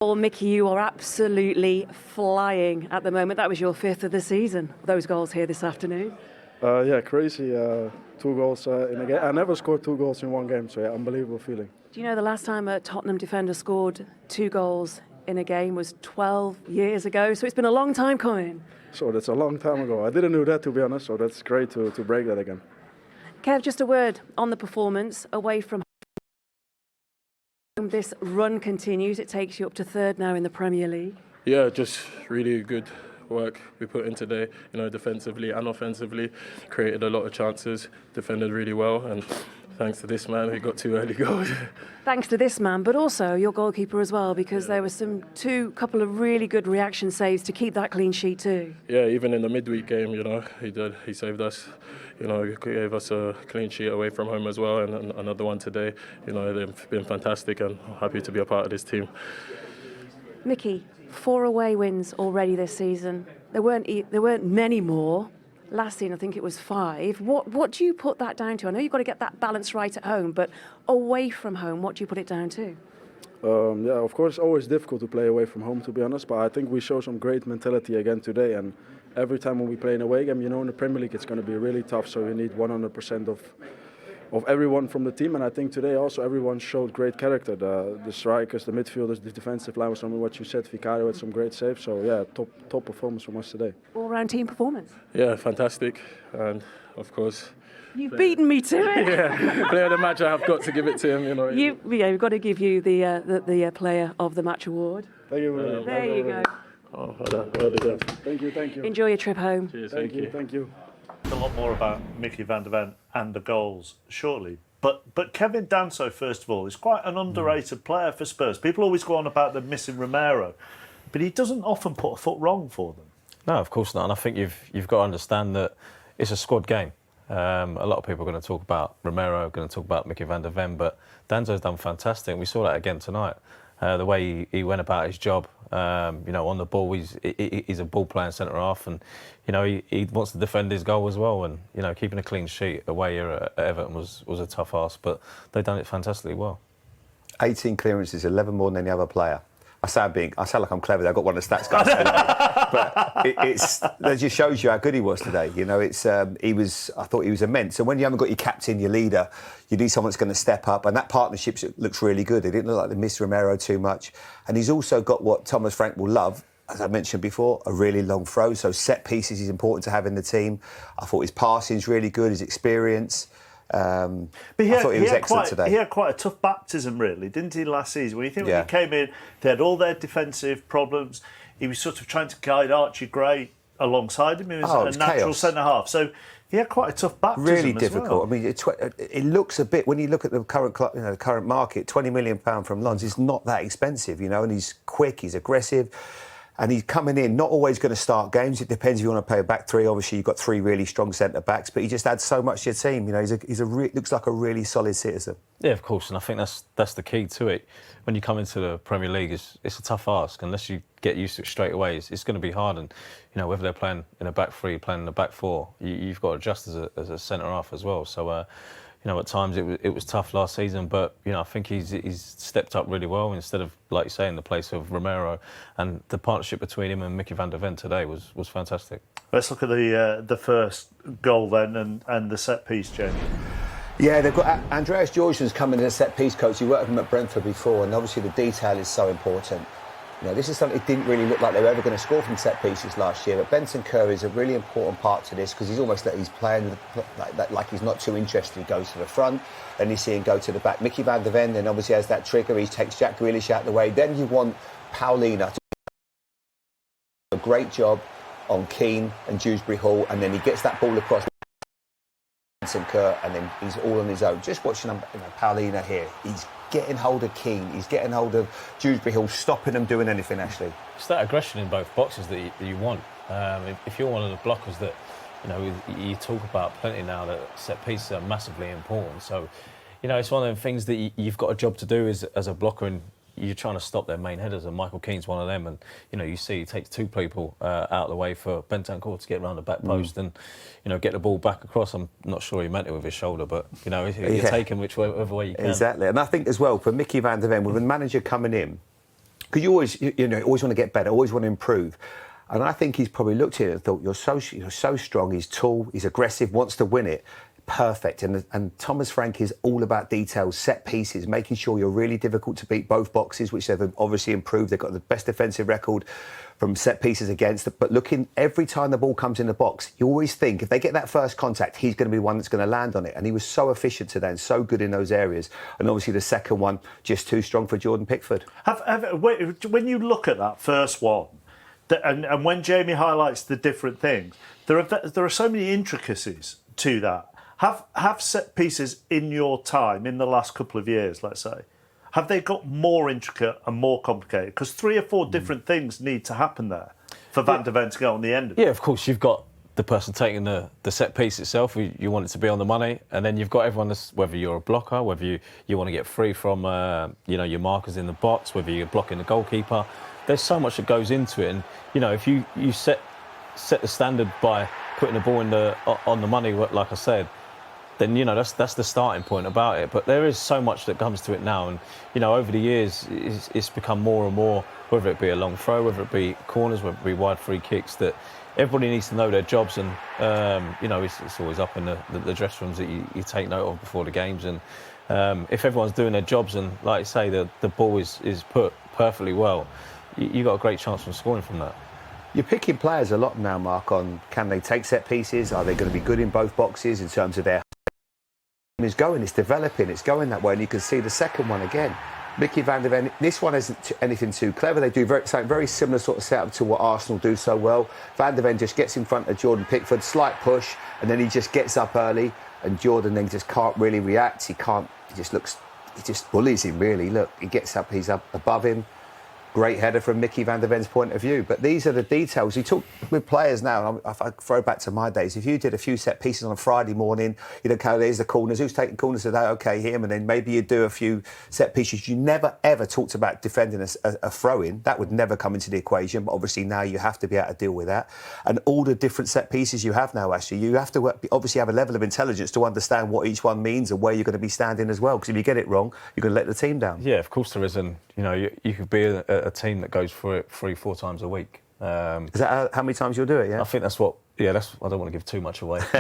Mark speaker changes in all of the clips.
Speaker 1: Well, Micky, you are absolutely flying at the moment. That was your 5th of the season, those goals here this afternoon.
Speaker 2: Yeah, crazy. 2 goals in a game. I never scored 2 goals in one game, so yeah, unbelievable feeling.
Speaker 1: Do you know the last time a Tottenham defender scored 2 goals in a game was 12 years ago? So it's been a long time coming.
Speaker 2: So that's a long time ago. I didn't know that, to be honest, so that's great to break that again.
Speaker 1: Kev, just a word on the performance away from home. This run continues. It takes you up to 3rd now in the Premier League.
Speaker 3: Yeah, just really good work we put in today, defensively and offensively. Created a lot of chances, defended really well, and thanks to this man, we got 2 early goals.
Speaker 1: Thanks to this man, but also your goalkeeper as well, because there were couple of really good reaction saves to keep that clean sheet too.
Speaker 3: Yeah, even in the midweek game, he saved us. He gave us a clean sheet away from home as well, and another one today. They've been fantastic, and I'm happy to be a part of this team.
Speaker 1: Micky, 4 away wins already this season. There weren't many more. Last season, I think it was 5. What do you put that down to? I know you've got to get that balance right at home, but away from home, what do you put it down to?
Speaker 2: Yeah, of course, it's always difficult to play away from home, to be honest, but I think we show some great mentality again today. And every time when we play an away game, in the Premier League, it's going to be really tough, so you need 100% of everyone from the team. And I think today also everyone showed great character. The strikers, the midfielders, the defensive line, was something what you said. Vicario had some great saves, so yeah, top performance from us today.
Speaker 1: All-round team performance.
Speaker 3: Yeah, fantastic, and of course.
Speaker 1: You've beaten me to it.
Speaker 3: Yeah, player of the match. I have got to give it to him.
Speaker 1: We've got to give you the player of the match award.
Speaker 2: Thank you.
Speaker 1: There you go.
Speaker 3: Oh, well done.
Speaker 2: Thank you.
Speaker 1: Enjoy your trip home.
Speaker 3: Cheers,
Speaker 2: Thank you.
Speaker 4: A lot more about Micky van de Ven and the goals shortly. But Kevin Danso, first of all, is quite an underrated player for Spurs. People always go on about them missing Romero, but he doesn't often put a foot wrong for them.
Speaker 5: No, of course not. And I think you've got to understand that it's a squad game. A lot of people are going to talk about Romero, going to talk about Micky van de Ven, but Danso's done fantastic. And we saw that again tonight. The way he went about his job, on the ball, he's a ball-playing centre-half, and he wants to defend his goal as well. And keeping a clean sheet away here at Everton was a tough ask, but they've done it fantastically well.
Speaker 6: 18 clearances, 11 more than any other player. I sound like I'm clever. I've got one of the stats guys, but that just shows you how good he was today. I thought he was immense. And when you haven't got your captain, your leader, you need someone that's going to step up. And that partnership looks really good. It didn't look like they missed Romero too much. And he's also got what Thomas Frank will love, as I mentioned before, a really long throw. So set pieces is important to have in the team. I thought his passing is really good, his experience.
Speaker 4: But I thought he was excellent today. He had quite a tough baptism, really, didn't he, last season? When you think when he came in, they had all their defensive problems. He was sort of trying to guide Archie Gray alongside him. He was a natural centre-half. So he had quite a tough baptism
Speaker 6: really difficult. I mean, it looks a bit, when you look at the current club, the current market, £20 million from Lons is not that expensive, and he's quick, he's aggressive. And he's coming in, not always going to start games. It depends if you want to play a back 3. Obviously, you've got 3 really strong centre-backs, but he just adds so much to your team. Looks like a really solid citizen.
Speaker 5: Yeah, of course, and I think that's the key to it. When you come into the Premier League, it's a tough ask. Unless you get used to it straight away, it's going to be hard. And, whether they're playing in a back 3, playing in a back 4, you've got to adjust as a centre-half as well. So, at times it was tough last season, but I think he's stepped up really well. Instead of, like you say, in the place of Romero, and the partnership between him and Micky van de Ven today was fantastic.
Speaker 4: Let's look at the first goal then and the set piece, Jamie.
Speaker 6: Yeah, they've got Andreas Jorgensen's coming as a set piece coach. He worked with him at Brentford before, and obviously the detail is so important. This is something it didn't really look like they were ever going to score from set pieces last year, but Benson Kerr is a really important part to this because he's almost he's playing like he's not too interested. He goes to the front, then you see him go to the back. Micky van de Ven then obviously has that trigger. He takes Jack Grealish out of the way. Then you want Palhinha to do a great job on Keane and Dewsbury Hall, and then he gets that ball across Benson Kerr, and then he's all on his own. Just watching Palhinha here, he's getting hold of Keane, he's getting hold of Dewsbury Hall, stopping them doing anything, actually.
Speaker 5: It's that aggression in both boxes that you want. If you're one of the blockers that, you talk about plenty now, that set pieces are massively important. So, it's one of the things that you've got a job to do as a blocker, and you're trying to stop their main headers, and Michael Keane's one of them. And you see he takes 2 people out of the way for Bentancur to get around the back post and get the ball back across. I'm not sure he meant it with his shoulder, but you're taking whichever way you can.
Speaker 6: Exactly, and I think as well for Micky van de Ven, with a manager coming in because you always want to get better, always want to improve. And I think he's probably looked at it and thought, you're so strong, he's tall, he's aggressive, wants to win it. Perfect. And Thomas Frank is all about details, set pieces, making sure you're really difficult to beat both boxes, which they've obviously improved. They've got the best defensive record from set pieces against. But looking, every time the ball comes in the box, you always think if they get that first contact, he's going to be one that's going to land on it. And he was so efficient today and so good in those areas. And obviously the second one, just too strong for Jordan Pickford.
Speaker 4: When you look at that first one, and when Jamie highlights the different things, there are so many intricacies to that. Have set pieces in your time, in the last couple of years, let's say, have they got more intricate and more complicated? Because 3 or 4 different things need to happen there for Van de Ven to go on the end of it.
Speaker 5: Yeah, of course, you've got the person taking the set piece itself, you want it to be on the money, and then you've got everyone, whether you're a blocker, whether you want to get free from your markers in the box, whether you're blocking the goalkeeper. There's so much that goes into it, and if you set the standard by putting the ball on the money, like I said, then that's the starting point about it. But there is so much that comes to it now, and over the years it's become more and more, whether it be a long throw, whether it be corners, whether it be wide free kicks, that everybody needs to know their jobs, and it's always up in the dress rooms that you take note of before the games, and if everyone's doing their jobs and, like I say, the ball is put perfectly well, you got a great chance from scoring from that.
Speaker 6: You're picking players a lot now, Mark, on can they take set pieces? Are they going to be good in both boxes in terms of their... It's developing, it's going that way, and you can see the second one again. Micky Van de Ven, this one isn't anything too clever. They do something very similar sort of setup to what Arsenal do so well. Van de Ven just gets in front of Jordan Pickford, slight push, and then he just gets up early, and Jordan then just can't really react. He just bullies him, really. Look, he gets up, he's up above him. Great header from Micky Van de Ven's point of view. But these are the details. You talk with players now, and I throw back to my days. If you did a few set pieces on a Friday morning, there's the corners. Who's taking corners today? OK, him. And then maybe you do a few set pieces. You never, ever talked about defending a throw-in. That would never come into the equation. But obviously now you have to be able to deal with that. And all the different set pieces you have now, actually, you have to obviously have a level of intelligence to understand what each one means and where you're going to be standing as well. Because if you get it wrong, you're going to let the team down.
Speaker 5: Yeah, of course there is. And, you could be a team that goes for it 3-4 times a week.
Speaker 6: Is that how many times you'll do it? Yeah,
Speaker 5: I think that's what. Yeah, I don't want to give too much away. It's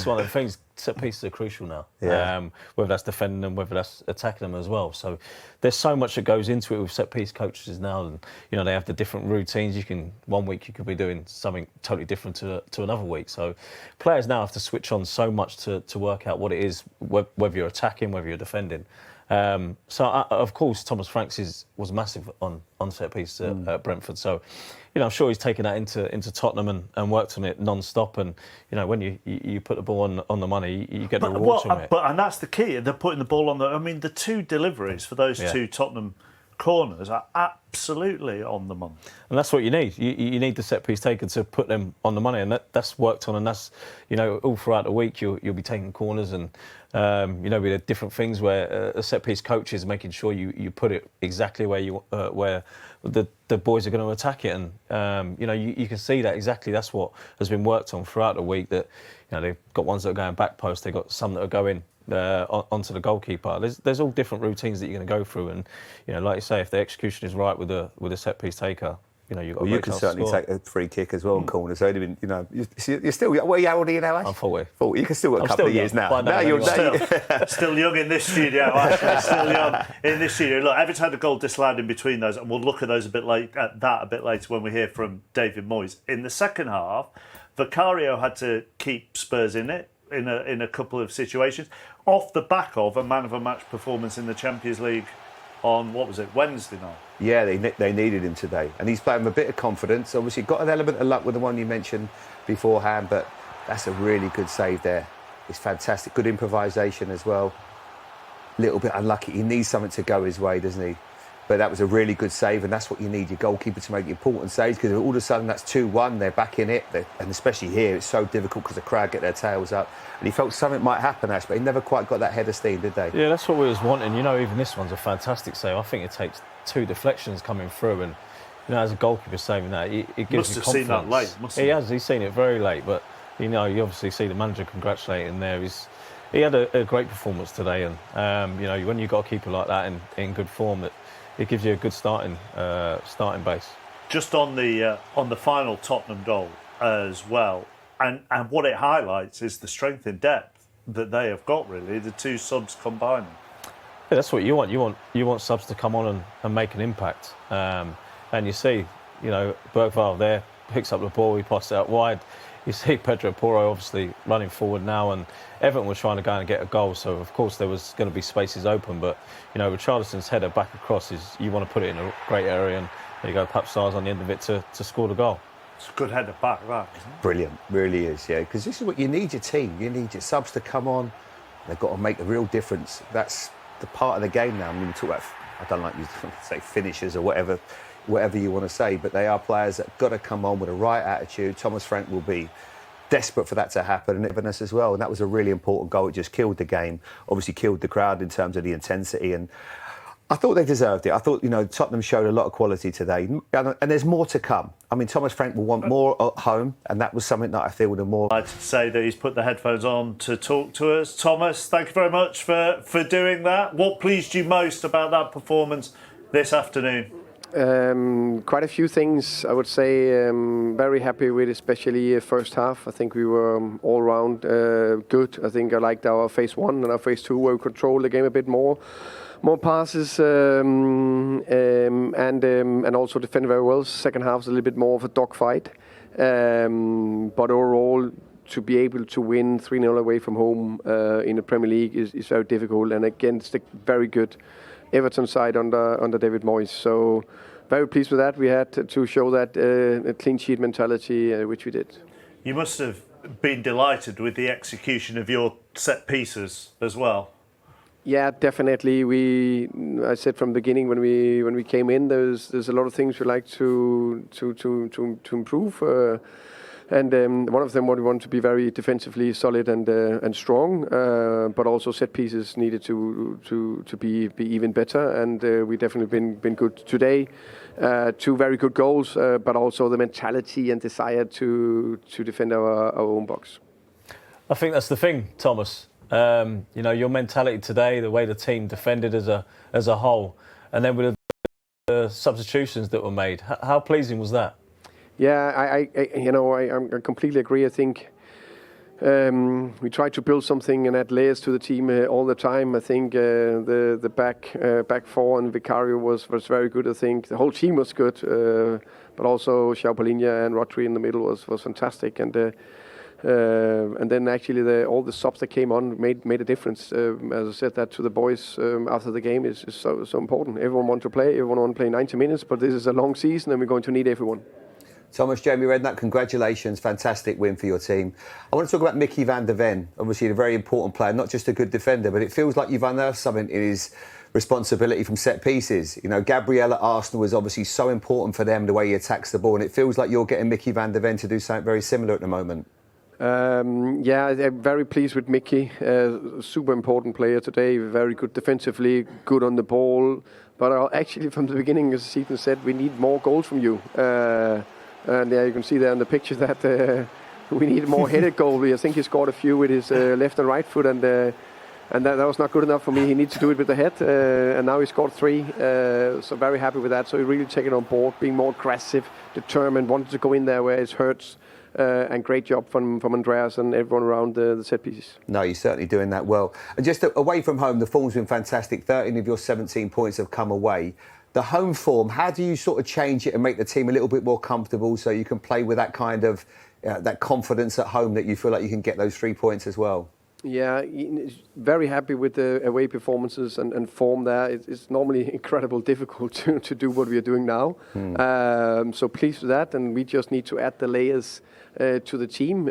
Speaker 5: one of the things. Set pieces are crucial now.
Speaker 6: Yeah.
Speaker 5: Whether that's defending them, whether that's attacking them as well. So there's so much that goes into it with set piece coaches now, and they have the different routines. One week you could be doing something totally different to another week. So players now have to switch on so much to work out what it is, whether you're attacking, whether you're defending. Of course, Thomas Franks was massive on set piece at Brentford. So, I'm sure he's taken that into Tottenham and worked on it non-stop. And when you put the ball on the money, you get the rewards from it.
Speaker 4: And that's the key. They're putting the ball on the 2 deliveries for those 2 Tottenham corners are absolutely on the money. And
Speaker 5: that's what you need. You need the set piece taken to put them on the money, and that's worked on. And that's all throughout the week you'll be taking corners, and we have different things where a set piece coach is making sure you put it exactly where the boys are going to attack it, and you can see that exactly. That's what has been worked on throughout the week. That they've got ones that are going back post, they've got some that are going onto the goalkeeper. There's all different routines that you're going to go through, and like you say, if the execution is right with a set piece taker, you've got.
Speaker 6: Well, you can certainly take a free kick as well on corners. So you're still. How old are you now, Ash?
Speaker 5: I'm 40.
Speaker 6: 40. You can still got a couple of years now.
Speaker 4: Now you're still young in this studio. Actually, still young in this studio. Look, every time the goal disallowed in between those, and we'll look at those a bit later when we hear from David Moyes. In the second half, Vicario had to keep Spurs in it in a couple of situations, off the back of a man of a match performance in the Champions League on Wednesday night.
Speaker 6: Yeah, they needed him today, and he's playing with a bit of confidence. Obviously, got an element of luck with the one you mentioned beforehand, but that's a really good save there. It's fantastic, good improvisation as well. Little bit unlucky. He needs something to go his way, doesn't he? But that was a really good save, and that's what you need, your goalkeeper to make important saves, because all of a sudden that's 2-1, they're back in it, and especially here, it's so difficult because the crowd get their tails up. And he felt something might happen, Ash, but he never quite got that head of steam, did they?
Speaker 5: Yeah, that's what we was wanting. Even this one's a fantastic save. I think it takes 2 deflections coming through, and as a goalkeeper saving that, it gives you confidence.
Speaker 4: Seen that late,
Speaker 5: he has. He's seen it very late, but you obviously see the manager congratulating there. He had a great performance today, and when you've got a keeper like that in good form, that it gives you a good starting base.
Speaker 4: Just on the final Tottenham goal as well, and what it highlights is the strength in depth that they have got. Really, the two subs combining.
Speaker 5: Yeah, that's what you want. You want subs to come on and make an impact. And you see, Bergvall there picks up the ball, he passes it out wide. You see Pedro Porro obviously running forward now, and Everton was trying to go and get a goal, so of course there was going to be spaces open. But Richarlison's header back across you want to put it in a great area, and there you go, Pape Sarr's on the end of it to score the goal.
Speaker 4: It's a good header back, that, isn't it?
Speaker 6: Brilliant, really is, yeah. Because this is what you need your team. You need your subs to come on. They've got to make a real difference. That's the part of the game now. I mean, we talk about, I don't like you to say finishers or whatever you want to say, but they are players that have got to come on with the right attitude. Thomas Frank will be desperate for that to happen, and Evans as well. And that was a really important goal. It just killed the game, obviously killed the crowd in terms of the intensity. And I thought they deserved it. I thought, Tottenham showed a lot of quality today. And there's more to come. I mean, Thomas Frank will want more at home, and that was something that I feel the more...
Speaker 4: I'd say that he's put the headphones on to talk to us. Thomas, thank you very much for doing that. What pleased you most about that performance this afternoon?
Speaker 7: Quite a few things, I would say. Very happy with especially first half. I think we were all round good. I think I liked our phase 1 and our phase 2 where we controlled the game a bit more passes and also defend very well. Second half is a little bit more of a dogfight, but overall to be able to win 3-0 away from home in the Premier League is very difficult, and against a very good Everton side under David Moyes. So very pleased with that. We had to show that a clean sheet mentality, which we did.
Speaker 4: You must have been delighted with the execution of your set pieces as well.
Speaker 7: Yeah, definitely. I said from the beginning when we came in, there's a lot of things we like to improve. And one of them, what we want to be very defensively solid and strong, but also set pieces needed to be even better. And we definitely been good today. 2 very good goals, but also the mentality and desire to defend our own box.
Speaker 5: I think that's the thing, Thomas. Your mentality today, the way the team defended as a whole, and then with the substitutions that were made. How pleasing was that?
Speaker 7: Yeah, I completely agree. I think we try to build something and add layers to the team all the time. I think the back 4 and Vicario was very good. I think the whole team was good, but also Palhinha and Rodri in the middle was fantastic. And then actually all the subs that came on made a difference. As I said that to the boys after the game is so important. Everyone wants to play. Everyone wants to play 90 minutes, but this is a long season and we're going to need everyone.
Speaker 6: Thomas, Jamie Redknapp, congratulations. Fantastic win for your team. I want to talk about Micky van de Ven. Obviously a very important player, not just a good defender, but it feels like you've unearthed something in his responsibility from set pieces. Gabriel at Arsenal was obviously so important for them, the way he attacks the ball, and it feels like you're getting Micky van de Ven to do something very similar at the moment.
Speaker 7: Yeah, I'm very pleased with Micky. Super important player today. Very good defensively, good on the ball. But actually, from the beginning, as Seaton said, we need more goals from you. And you can see there in the picture that we need more headed goal. I think he scored a few with his left and right foot, and that was not good enough for me. He needs to do it with the head, and now he scored 3. So very happy with that. So he really taken it on board, being more aggressive, determined, wanted to go in there where it hurts. And great job from Andreas and everyone around the set pieces.
Speaker 6: No, you're certainly doing that well. And just away from home, the form's been fantastic. 13 of your 17 points have come away. The home form, how do you sort of change it and make the team a little bit more comfortable so you can play with that kind of that confidence at home that you feel like you can get those 3 points as well?
Speaker 7: Yeah, very happy with the away performances and form there. It's normally incredibly difficult to do what we are doing now. So pleased with that, and we just need to add the layers to the team.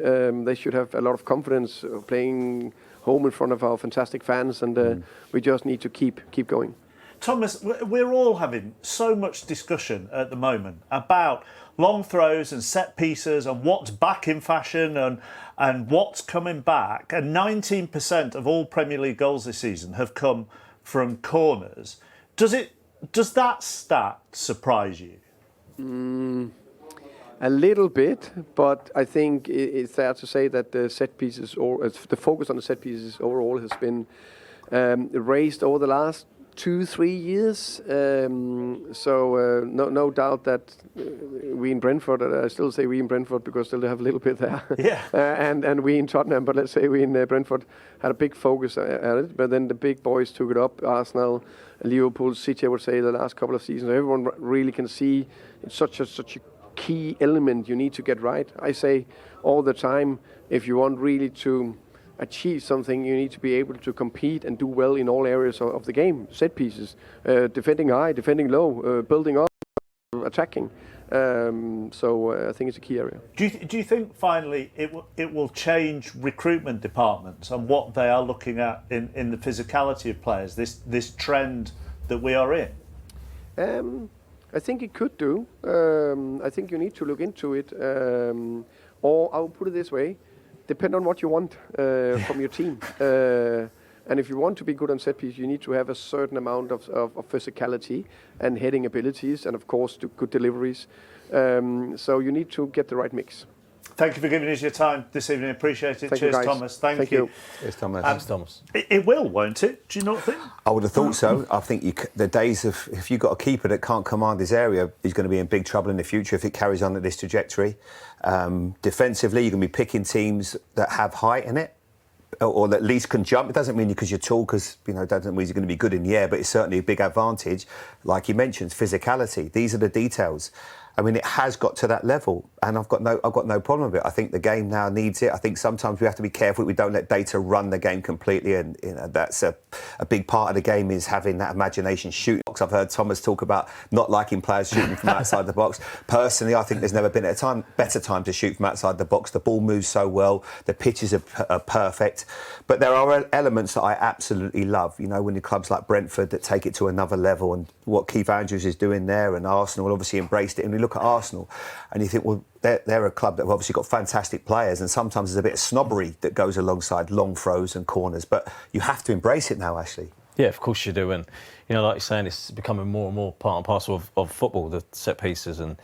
Speaker 7: They should have a lot of confidence playing home in front of our fantastic fans, and we just need to keep going.
Speaker 4: Thomas, we're all having so much discussion at the moment about long throws and set pieces and what's back in fashion and what's coming back. And 19% of all Premier League goals this season have come from corners. Does that stat surprise you?
Speaker 7: A little bit, but I think it's fair to say that the set pieces, or the focus on the set pieces overall has been raised over the last 2-3 years. No doubt that we in Brentford, I still say we in Brentford because still have a little bit there.
Speaker 4: Yeah.
Speaker 7: And we in Tottenham, but let's say we in Brentford had a big focus at it. But then the big boys took it up. Arsenal, Liverpool, City, I would say the last couple of seasons. Everyone really can see it's such a key element you need to get right. I say all the time, if you want really to achieve something, you need to be able to compete and do well in all areas of the game. Set pieces, defending high, defending low, building up, attacking. I think it's a key area.
Speaker 4: Do you think finally it will change recruitment departments and what they are looking at in the physicality of players? This trend that we are in.
Speaker 7: I think it could do. I think you need to look into it, or I'll put it this way. Depend on what you want from your team. And if you want to be good on set piece, you need to have a certain amount of physicality and heading abilities, and of course, good deliveries. So you need to get the right mix.
Speaker 4: Thank you for giving us your time this evening. Appreciate it. Cheers, Thomas. Thank you.
Speaker 6: Cheers, Thomas.
Speaker 5: Thanks, Thomas.
Speaker 4: It will, won't it? Do you not think?
Speaker 6: I would have thought so. I think the days of if you've got a keeper that can't command his area, he's going to be in big trouble in the future if it carries on at this trajectory. Defensively, you're going to be picking teams that have height in it, or that at least can jump. It doesn't mean because you're tall, because it doesn't mean you're going to be good in the air, but it's certainly a big advantage. Like you mentioned, physicality. These are the details. I mean, it has got to that level, and I've got no problem with it. I think the game now needs it. I think sometimes we have to be careful that we don't let data run the game completely, and that's a big part of the game is having that imagination shooting. I've heard Thomas talk about not liking players shooting from outside the box. Personally, I think there's never been a better time to shoot from outside the box. The ball moves so well, the pitches are perfect, but there are elements that I absolutely love. When the clubs like Brentford that take it to another level, and what Keith Andrews is doing there, and Arsenal obviously embraced it. And we look at Arsenal and you think, well, they're a club that have obviously got fantastic players, and sometimes there's a bit of snobbery that goes alongside long throws and corners, but you have to embrace it now, Ashley. Yeah,
Speaker 5: of course you do. And, like you're saying, it's becoming more and more part and parcel of football, the set pieces. And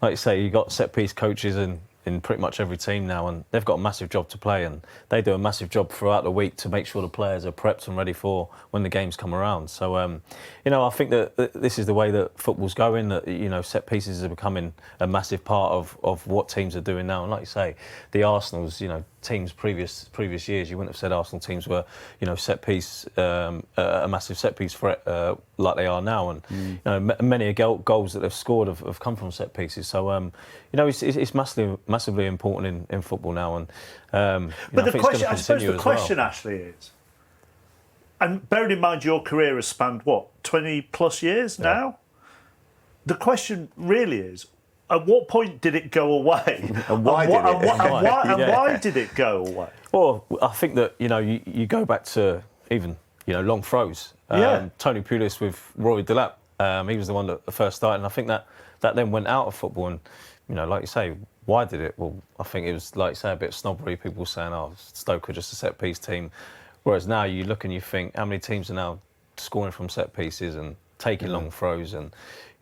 Speaker 5: like you say, you've got set piece coaches in pretty much every team now, and they've got a massive job to play, and they do a massive job throughout the week to make sure the players are prepped and ready for when the games come around. So, I think that this is the way that football's going, that, set pieces are becoming a massive part of what teams are doing now. And like you say, the Arsenal's, teams previous years, you wouldn't have said Arsenal teams were, set piece, a massive set piece threat like they are now. And many goals that they've scored have come from set pieces. So it's massively important in football now. And
Speaker 4: but the question, I suppose, the question, Ashley, is, and bearing in mind your career has spanned 20 plus years now. The question really is, at what point did it go away?
Speaker 6: And why did it?
Speaker 4: Why did it go away?
Speaker 5: Well, I think that you go back to even long throws. Tony Pulis with Rory Delap. He was the one that first started, and I think that then went out of football. And like you say, why did it? Well, I think it was, like you say, a bit of snobbery. People saying, "Oh, Stoke are just a set piece team," whereas now you look and you think, how many teams are now scoring from set pieces and taking long throws and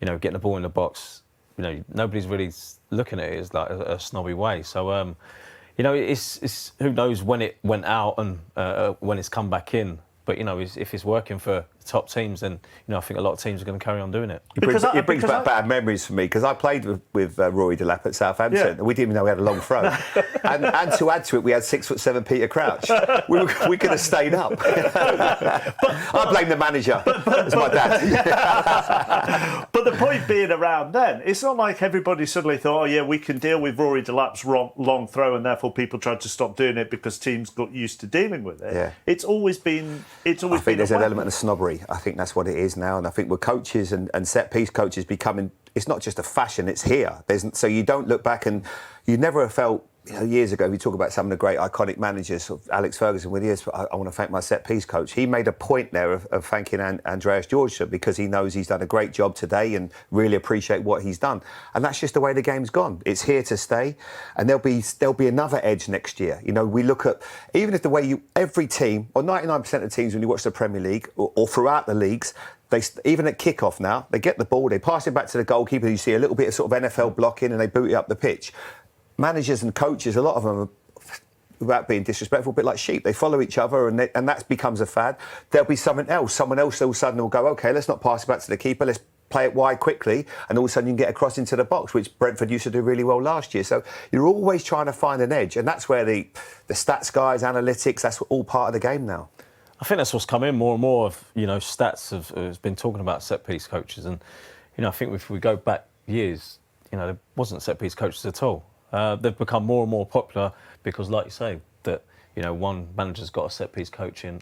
Speaker 5: getting the ball in the box? Nobody's really looking at it as like a snobby way. So, it's who knows when it went out and when it's come back in. But if it's working for top teams, then I think a lot of teams are going to carry on doing it.
Speaker 6: It brings back bad memories for me, because I played with Rory Delap at Southampton. And we didn't even know we had a long throw, and to add to it, we had 6'7" Peter Crouch. We could have stayed up. I blame the manager. It's my dad.
Speaker 4: But the point being, around then, it's not like everybody suddenly thought, "Oh yeah, we can deal with Rory Delap's long throw," and therefore people tried to stop doing it because teams got used to dealing with it.
Speaker 6: Yeah.
Speaker 4: It's always been.
Speaker 6: I think there's an element of snobbery. I think that's what it is now, and I think with coaches and set piece coaches becoming, it's not just a fashion, it's here. So you don't look back, and you never have felt, years ago, we talk about some of the great iconic managers, Alex Ferguson with years, I want to thank my set piece coach. He made a point there of thanking Andreas Georgsson, because he knows he's done a great job today and really appreciate what he's done. And that's just the way the game's gone. It's here to stay, and there'll be another edge next year. We look at, even if the way every team, or 99% of teams when you watch the Premier League or throughout the leagues, even at kick-off now, they get the ball, they pass it back to the goalkeeper, you see a little bit of sort of NFL blocking, and they boot it up the pitch. Managers and coaches, a lot of them without being disrespectful, a bit like sheep. They follow each other, and that becomes a fad. There'll be something else. Someone else all of a sudden will go, OK, let's not pass it back to the keeper, let's play it wide quickly, and all of a sudden you can get across into the box, which Brentford used to do really well last year. So you're always trying to find an edge, and that's where the stats guys, analytics, that's all part of the game now.
Speaker 5: I think that's what's come in more and more of, stats has been talking about set-piece coaches. And, I think if we go back years, there wasn't set-piece coaches at all. They've become more and more popular because, like you say, that, one manager's got a set-piece coach in,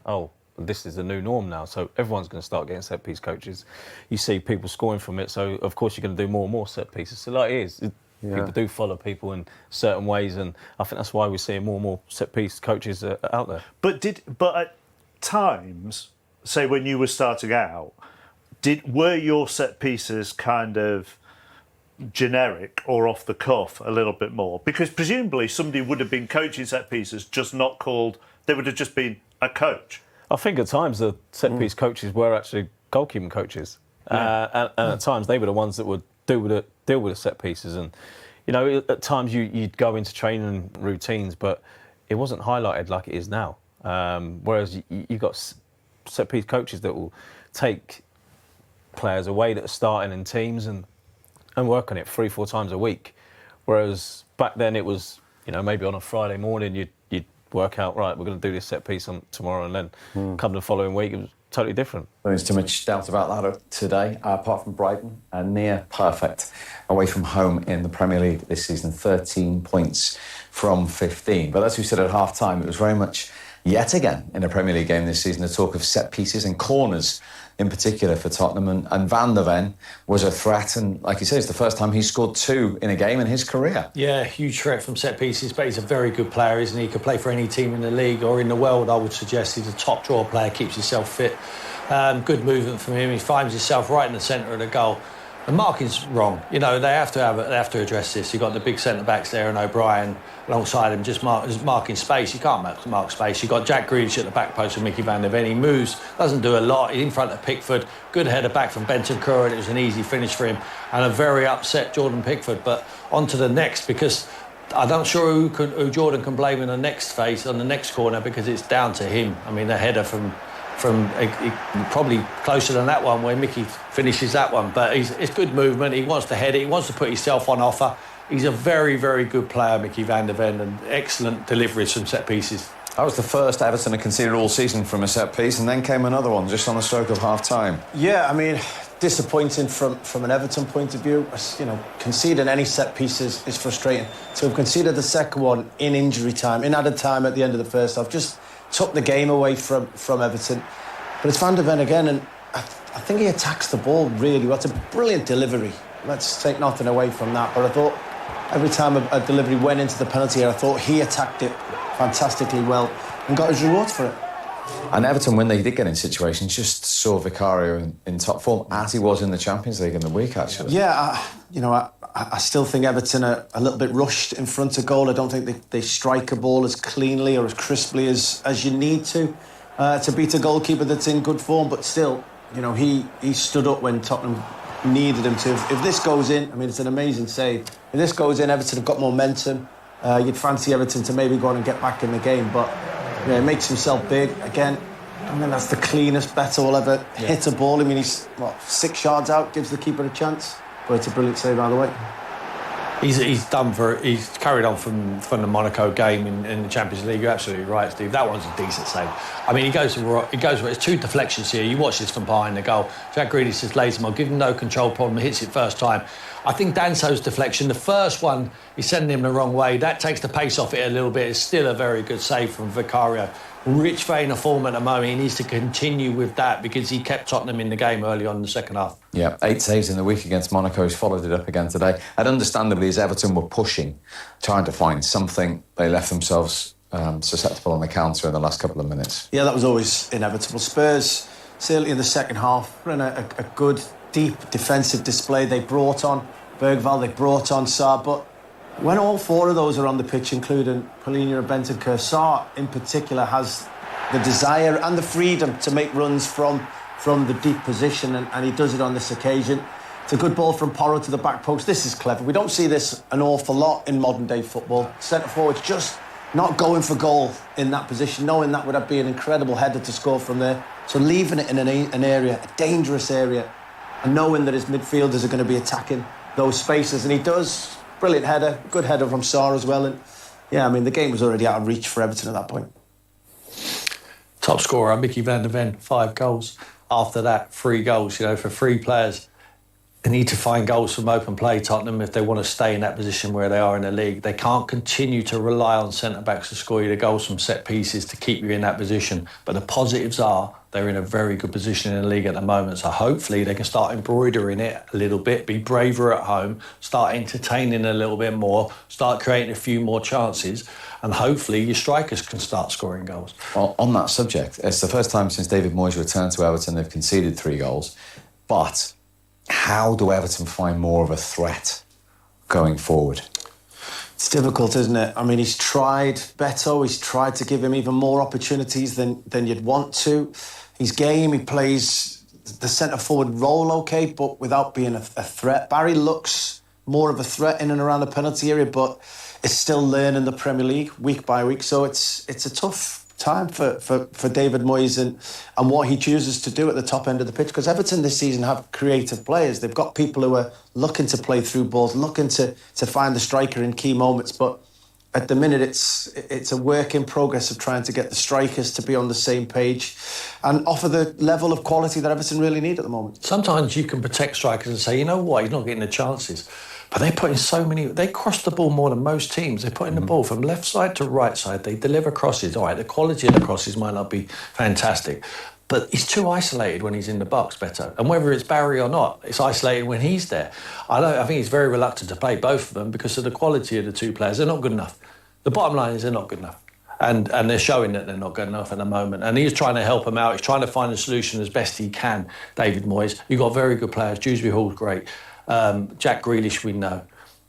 Speaker 5: this is the new norm now, so everyone's going to start getting set-piece coaches. You see people scoring from it, so of course you're going to do more and more set-pieces. So like it is, people do follow people in certain ways, and I think that's why we're seeing more and more set-piece coaches out there.
Speaker 4: But at times, say when you were starting out, were your set-pieces kind of generic or off the cuff a little bit more? Because presumably somebody would have been coaching set-pieces, just not called, they would have just been a coach.
Speaker 5: I think at times the set-piece coaches were actually goalkeeping coaches. And at times they were the ones that would deal with the set-pieces. And, at times you'd go into training routines, but it wasn't highlighted like it is now. Whereas you've got set-piece coaches that will take players away that are starting in teams and work on it 3-4 times a week. Whereas back then it was, maybe on a Friday morning you'd work out, right, we're going to do this set piece on tomorrow, and then come the following week, it was totally different.
Speaker 8: There's too much doubt about that today, apart from Brighton, near perfect away from home in the Premier League this season, 13 points from 15. But as we said at half-time, it was very much, yet again, in a Premier League game this season, the talk of set pieces and corners, in particular for Tottenham, and Van der Ven was a threat, and like you say, it's the first time he's scored 2 in a game in his career.
Speaker 9: Yeah, huge threat from set pieces, but he's a very good player, isn't he? He could play for any team in the league or in the world, I would suggest. He's a top draw player, keeps himself fit. Good movement from him, he finds himself right in the centre of the goal. The marking's wrong. They have to address this. You've got the big centre-backs there and O'Brien alongside him, just marking space. You can't mark space. You've got Jack Grealish at the back post with Micky Van der Ven. He moves, doesn't do a lot. He's in front of Pickford. Good header back from Bentancur, and it was an easy finish for him. And a very upset Jordan Pickford. But on to the next, because I'm not sure who Jordan can blame in the next phase, on the next corner, because it's down to him. I mean, the header from probably closer than that one where Micky finishes that one, but it's good movement. He wants to head it, he wants to put himself on offer. He's a very, very good player, Micky Van der Ven, and excellent deliveries from set pieces.
Speaker 8: That was the first Everton had conceded all season from a set piece, and then came another one just on the stroke of half-time.
Speaker 10: Yeah, I mean, disappointing from an Everton point of view. Conceding any set pieces is frustrating. To have conceded the second one in injury time, in added time at the end of the first half, just took the game away from Everton. But it's Van der Ven again, and I think he attacks the ball really well. It's a brilliant delivery. Let's take nothing away from that. But I thought every time a delivery went into the penalty area, I thought he attacked it fantastically well and got his reward for it.
Speaker 8: And Everton, when they did get in situations, just saw Vicario in top form, as he was in the Champions League in the week, actually.
Speaker 10: Yeah, I still think Everton are a little bit rushed in front of goal. I don't think they strike a ball as cleanly or as crisply as you need to beat a goalkeeper that's in good form. But still, he stood up when Tottenham needed him to. If this goes in, I mean, it's an amazing save. If this goes in, Everton have got momentum. You'd fancy Everton to maybe go on and get back in the game, but he makes himself big again. I mean, that's the cleanest Beto will ever hit a ball. I mean, he's 6 yards out, gives the keeper a chance. But it's a brilliant save either way.
Speaker 9: He's carried on from the Monaco game in the Champions League. You're absolutely right, Steve. That one's a decent save. I mean, he goes. It's 2 deflections here. You watch this from behind the goal. Jack Grealish just lays him on, give him no control problem. Hits it first time. I think Danso's deflection, the first one, he's sending him the wrong way. That takes the pace off it a little bit. It's still a very good save from Vicario. Rich vein of form at the moment. He needs to continue with that because he kept Tottenham in the game early on in the second half.
Speaker 8: Yeah, 8 saves in the week against Monaco. He's followed it up again today. And understandably, as Everton were pushing, trying to find something, they left themselves susceptible on the counter in the last couple of minutes.
Speaker 10: Yeah, that was always inevitable. Spurs, certainly in the second half, were in a good, deep defensive display. They brought on Bergvall, they brought on Sarr, but when all 4 of those are on the pitch, including Palhinha and Bentancur, Sarr in particular has the desire and the freedom to make runs from the deep position, and he does it on this occasion. It's a good ball from Porro to the back post. This is clever. We don't see this an awful lot in modern day football. Centre forwards just not going for goal in that position, knowing that would be an incredible header to score from there. So leaving it in an area, a dangerous area, and knowing that his midfielders are going to be attacking those spaces. And he does. Brilliant header, good header from Sarr as well. And yeah, I mean, the game was already out of reach for Everton at that point.
Speaker 9: Top scorer, Micky Van Ven, 5 goals. After that, 3 goals, for 3 players. They need to find goals from open play, Tottenham, if they want to stay in that position where they are in the league. They can't continue to rely on centre-backs to score you the goals from set pieces to keep you in that position. But the positives are they're in a very good position in the league at the moment. So hopefully they can start embroidering it a little bit, be braver at home, start entertaining a little bit more, start creating a few more chances, and hopefully your strikers can start scoring goals.
Speaker 8: Well, on that subject, it's the first time since David Moyes returned to Everton they've conceded 3 goals. But how do Everton find more of a threat going forward?
Speaker 10: It's difficult, isn't it? I mean, he's tried Beto, he's tried to give him even more opportunities than you'd want to. He's game, he plays the centre-forward role okay, but without being a threat. Barry looks more of a threat in and around the penalty area, but is still learning the Premier League week by week. So it's a tough time for David Moyes and what he chooses to do at the top end of the pitch, because Everton this season have creative players. They've got people who are looking to play through balls, looking to find the striker in key moments, but at the minute it's a work in progress of trying to get the strikers to be on the same page and offer the level of quality that Everton really need at the moment.
Speaker 9: Sometimes you can protect strikers and say, you know what, he's not getting the chances. But they put in so many... They cross the ball more than most teams. They put in the ball from left side to right side. They deliver crosses. All right, the quality of the crosses might not be fantastic, but he's too isolated when he's in the box, Beto. And whether it's Barry or not, it's isolated when he's there. I think he's very reluctant to play both of them because of the quality of the 2 players. They're not good enough. The bottom line is they're not good enough. And they're showing that they're not good enough at the moment. And he's trying to help them out. He's trying to find a solution as best he can, David Moyes. You've got very good players. Dewsbury Hall's great. Jack Grealish, we know.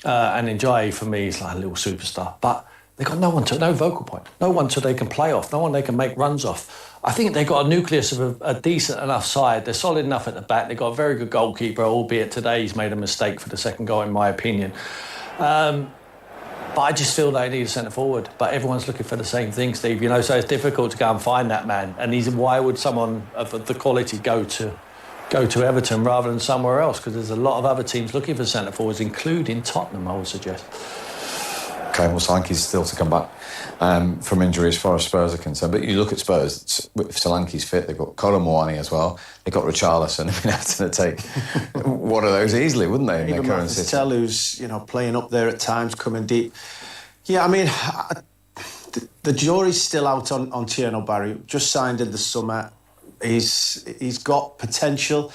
Speaker 9: And Njai, for me, is like a little superstar. But they've got no vocal point. No one they can play off. No one they can make runs off. I think they've got a nucleus of a decent enough side. They're solid enough at the back. They've got a very good goalkeeper, albeit today he's made a mistake for the second goal, in my opinion. But I just feel they need a centre-forward. But everyone's looking for the same thing, Steve, so it's difficult to go and find that man. And why would someone of the quality go to Everton rather than somewhere else? Because there's a lot of other teams looking for centre-forwards, including Tottenham, I would suggest.
Speaker 8: Okay, well, Solanke's still to come back from injury as far as Spurs are concerned. But you look at Spurs, if Solanke's fit, they've got Colin Moani as well. They've got Richarlison. I mean, Everton would take one of those easily, wouldn't they, in their current system?
Speaker 10: Who's, playing up there at times, coming deep. Yeah, I mean, the jury's still out on Tierno Barry. Just signed in the summer. He's got potential.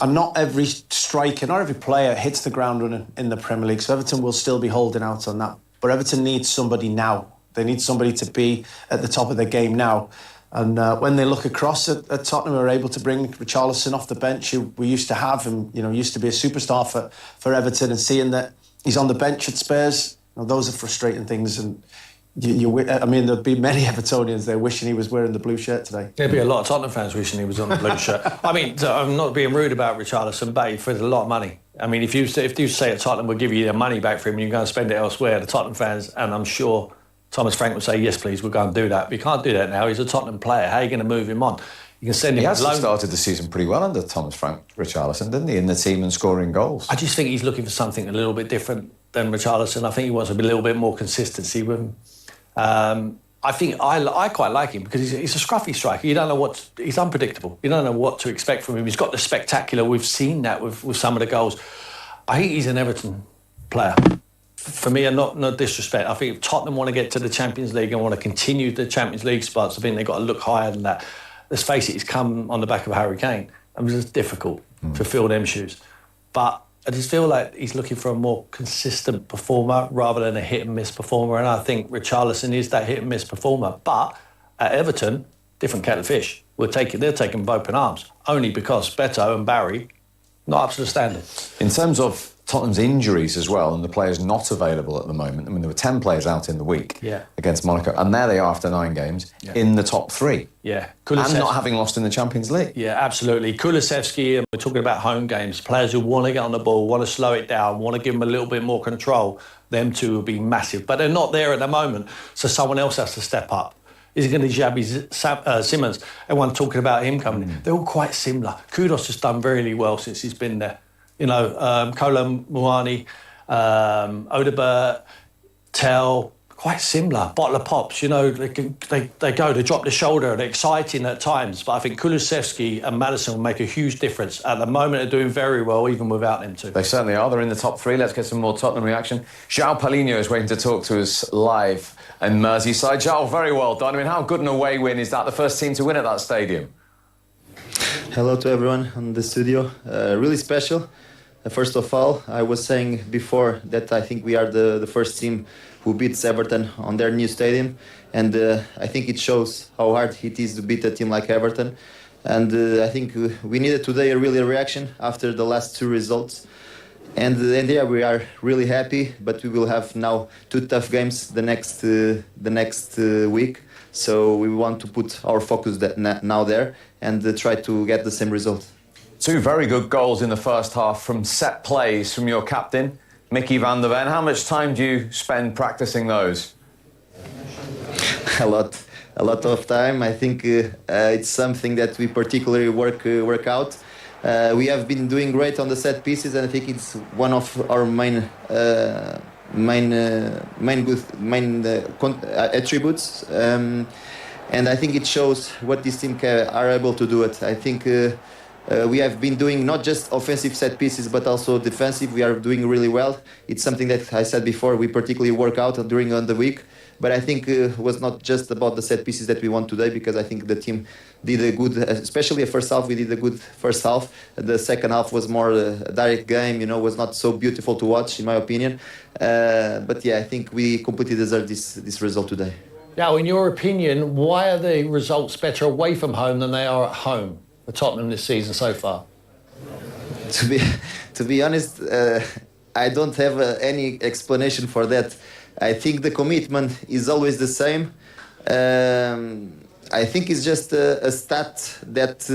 Speaker 10: And not every striker, not every player hits the ground running in the Premier League. So Everton will still be holding out on that. But Everton needs somebody now. They need somebody to be at the top of their game now. And when they look across at Tottenham, we're able to bring Richarlison off the bench, who we used to have, and used to be a superstar for Everton. And seeing that he's on the bench at Spurs, those are frustrating things. And there'd be many Evertonians there wishing he was wearing the blue shirt today.
Speaker 9: There'd be a lot of Tottenham fans wishing he was on the blue shirt. I mean, I'm not being rude about Richarlison, but for a lot of money. I mean, if you say at Tottenham, we'll give you their money back for him and you can go and spend it elsewhere, the Tottenham fans, and I'm sure Thomas Frank would say, yes, please, we'll go and do that. But you can't do that now. He's a Tottenham player. How are you going to move him on? You can send him
Speaker 8: He actually started the season pretty well under Thomas Frank, Richarlison, didn't he, in the team and scoring goals?
Speaker 9: I just think he's looking for something a little bit different than Richarlison. I think he wants a little bit more consistency with him. I think I quite like him because he's a scruffy striker. You don't know he's unpredictable. You don't know what to expect from him. He's got the spectacular. We've seen that with some of the goals. I think he's an Everton player. For me, and not disrespect, I think if Tottenham want to get to the Champions League and want to continue the Champions League spots, I think they've got to look higher than that. Let's face it, he's come on the back of Harry Kane. It was just difficult to fill them shoes. But I just feel like he's looking for a more consistent performer rather than a hit-and-miss performer, and I think Richarlison is that hit-and-miss performer. But at Everton, different kettle of fish. They're taking them with open arms, only because Beto and Barry not up to the standard.
Speaker 8: In terms of Tottenham's injuries as well and the players not available at the moment. I mean, there were 10 players out in the week against Monaco, and there they are after 9 games in the top 3.
Speaker 9: Yeah.
Speaker 8: And not having lost in the Champions League.
Speaker 9: Yeah, absolutely. Kulusevski, and we're talking about home games, players who want to get on the ball, want to slow it down, want to give them a little bit more control, them two will be massive. But they're not there at the moment, so someone else has to step up. Is it going to be Xabi Simons? Everyone talking about him coming in. They're all quite similar. Kudos has done really well since he's been there. You know, Kolo Muani, Odebert, Tell, quite similar. Bottle of pops, you know, they drop the shoulder, they're exciting at times. But I think Kulusevski and Maddison will make a huge difference. At the moment, they're doing very well, even without them two.
Speaker 8: They certainly are. They're in the top 3. Let's get some more Tottenham reaction. João Palhinha is waiting to talk to us live in Merseyside. João, very well done. I mean, how good an away win is that? The first team to win at that stadium.
Speaker 11: Hello to everyone in the studio. Really special. First of all, I was saying before that I think we are the first team who beats Everton on their new stadium, and I think it shows how hard it is to beat a team like Everton. And I think we needed today a reaction after the last 2 results. And yeah, we are really happy, but we will have now 2 tough games the next week. So we want to put our focus now there and try to get the same result.
Speaker 8: 2 very good goals in the first half from set plays from your captain, Micky van der Ven. How much time do you spend practicing those?
Speaker 11: A lot of time. I think it's something that we particularly work out. We have been doing great on the set pieces, and I think it's one of our main attributes. And I think it shows what this team are able to do. I think we have been doing not just offensive set pieces, but also defensive. We are doing really well. It's something that I said before, we particularly work out during the week. But I think it was not just about the set pieces that we won today, because I think the team did a good, especially the first half, we did a good first half. The second half was more a direct game, you know, was not so beautiful to watch, in my opinion. But yeah, I think we completely deserve this result today.
Speaker 9: Now, in your opinion, why are the results better away from home than they are at home for Tottenham this season so far?
Speaker 11: To be honest, I don't have any explanation for that. I think the commitment is always the same. I think it's just a stat that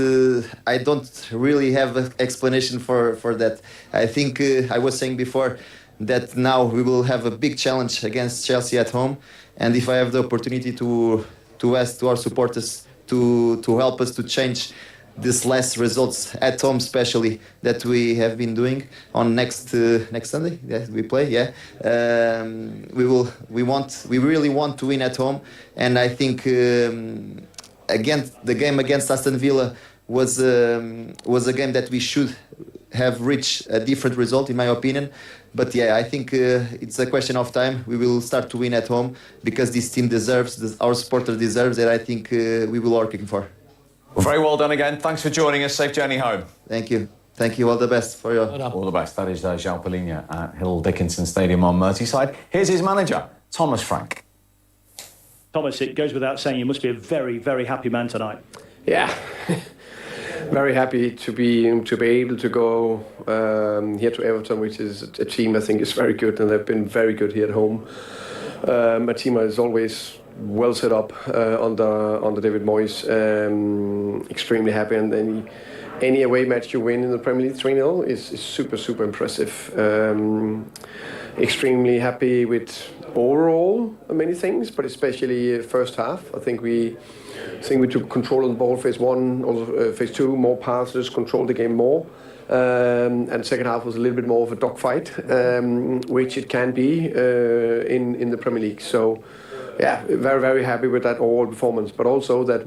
Speaker 11: I don't really have an explanation for that. I think I was saying before that now we will have a big challenge against Chelsea at home, and if I have the opportunity to ask to our supporters to help us to change these last results at home, especially that we have been doing on next Sunday. Yeah, we play. Yeah, we really want to win at home, and I think again the game against Aston Villa was a game that we should have reached a different result, in my opinion. But yeah, I think it's a question of time. We will start to win at home because this team deserves, our supporter deserves, and I think we will working for.
Speaker 8: Well, very well done again. Thanks for joining us. Safe journey home.
Speaker 11: Thank you. Thank you. All the best for you.
Speaker 8: All the best. That is João Palhinha at Hill Dickinson Stadium on Merseyside. Here's his manager, Thomas Frank.
Speaker 12: Thomas, it goes without saying you must be a very, very happy man tonight.
Speaker 7: Yeah. Very happy to be able to go here to Everton, which is a team I think is very good, and they've been very good here at home. A team is always well set up under David Moyes. Extremely happy, and then any away match you win in the Premier League 3-0 is super impressive. Extremely happy with overall many things, but especially first half. I think we took control of the ball phase 1, also phase 2, more passes, controlled the game more. And second half was a little bit more of a dogfight, which it can be in the Premier League. So yeah, very happy with that overall performance, but also that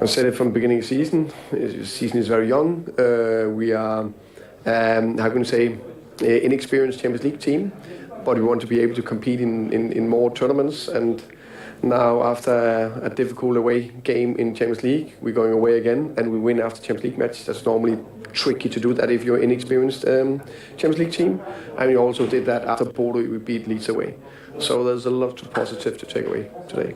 Speaker 7: I said it from the beginning of the season. The season is very young. We are, how can you say, inexperienced Champions League team, but we want to be able to compete in more tournaments. And now, after a difficult away game in Champions League, we're going away again, and we win after Champions League match. That's normally tricky to do that if you're an inexperienced Champions League team. And we also did that after Porto, we beat Leeds away. So there's a lot of positive to take away today.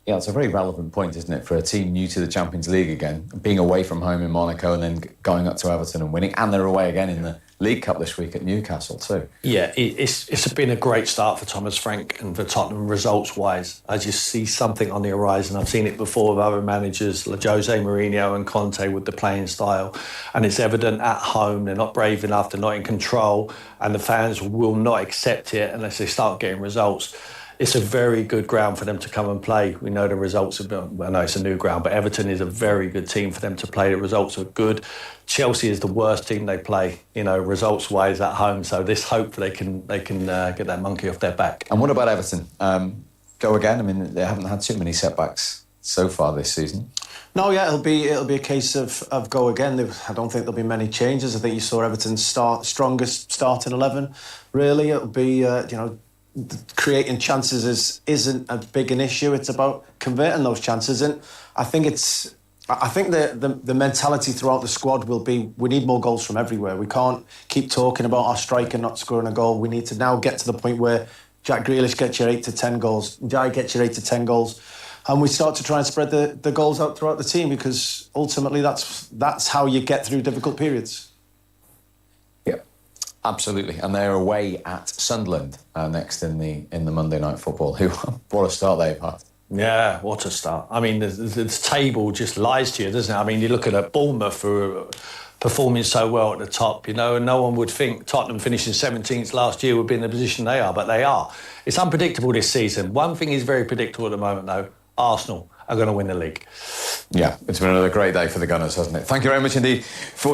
Speaker 8: Yeah, it's a very relevant point, isn't it, for a team new to the Champions League again, being away from home in Monaco and then going up to Everton and winning, and they're away again in the League Cup this week at Newcastle too.
Speaker 9: Yeah, it's been a great start for Thomas Frank and for Tottenham results-wise. I just see something on the horizon. I've seen it before with other managers, like Jose Mourinho and Conte, with the playing style. And it's evident at home, they're not brave enough, they're not in control, and the fans will not accept it unless they start getting results. It's a very good ground for them to come and play. We know the results have been, well, I know it's a new ground, but Everton is a very good team for them to play. The results are good. Chelsea is the worst team they play, results-wise at home. So this hope they can get that monkey off their back.
Speaker 8: And what about Everton? Go again? I mean, they haven't had too many setbacks so far this season.
Speaker 10: No, yeah, it'll be a case of go again. I don't think there'll be many changes. I think you saw Everton's strongest starting 11. Really, it'll be creating chances isn't a big an issue. It's about converting those chances, and I think the mentality throughout the squad will be we need more goals from everywhere. We can't keep talking about our striker not scoring a goal. We need to now get to the point where Jack Grealish gets your 8 to 10 goals, Jai gets your 8 to 10 goals, and we start to try and spread the goals out throughout the team, because ultimately that's how you get through difficult periods.
Speaker 8: Absolutely, and they're away at Sunderland next in the Monday Night Football. What a start they've had.
Speaker 9: Yeah, what a start. I mean, the table just lies to you, doesn't it? I mean, you look at Bournemouth who are performing so well at the top, and no one would think Tottenham finishing 17th last year would be in the position they are, but they are. It's unpredictable this season. One thing is very predictable at the moment, though. Arsenal are going to win the league.
Speaker 8: Yeah, it's been another great day for the Gunners, hasn't it? Thank you very much indeed for